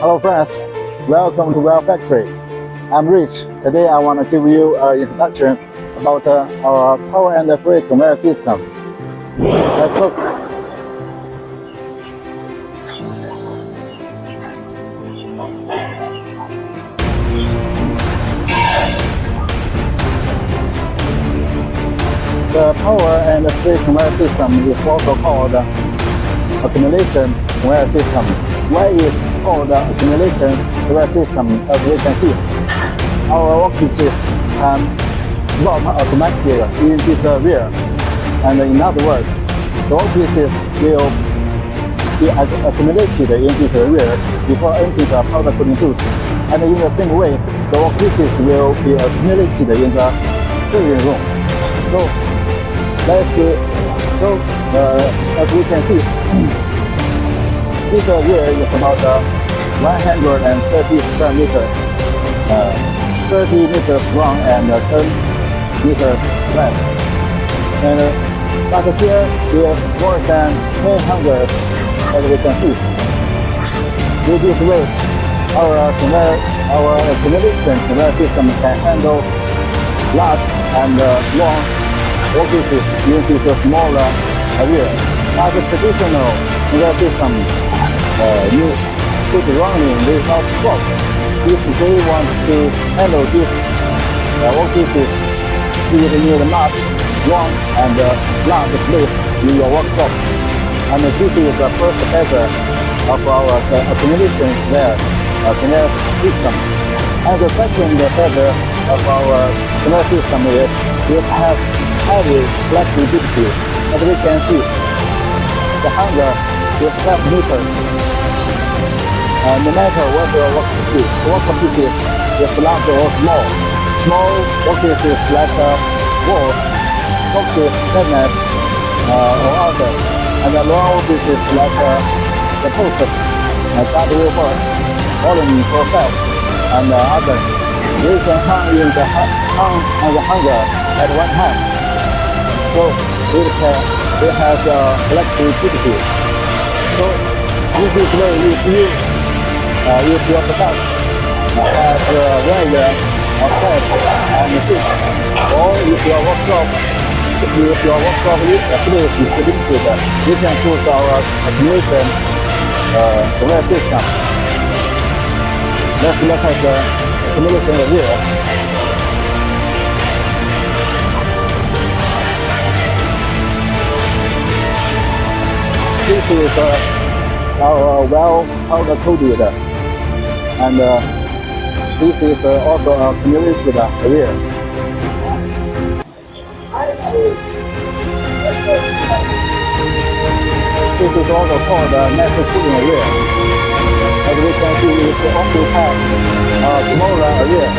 Hello friends, welcome to ZhYao Factory. I'm Rich. Today I want to give you an introduction about our power and freight conveyor system. Let's look. The power and freight conveyor system is also called accumulation conveyor system. Why is called accumulation conveyor system? As we can see, our workpieces can drop automatically in this rear. And in other words, the workpieces will be accumulated in this rear before entering the powder coating tools. And in the same way, the workpieces will be accumulated in the filling room. So let's see. So as we can see, this rear is about 130 square meters, 30 meters long and 10 meters wide. And but here is more than 300, as we can see. With this way, our accumulation conveyor system can handle large and long workpieces in this smaller rear. But the traditional conveyor system you put running without stop. If they want to handle this workpieces, you need a much long and large place in your workshop. And this is the first feature of our accumulation conveyor system. And the second feature of our conveyor system is it has heavy flexibility. As we can see, the hanger is 12 meters. No matter what your workpieces is large or small. Small workpieces like walls, boxes, cabinets, or others, and the long workpieces like the posts, W box, column profiles, and others. We can hang in the hanger at one hand. So it has flexibility. So this way, if your products has variants of types and machines, or if your workshop place is limited, you can put our accumulation conveyor system. Let's look at the accumulation here. This is our well powder coated, and this is also accumulated rear. This is also called natural cooling rear. As we can see, it only has a smaller rear.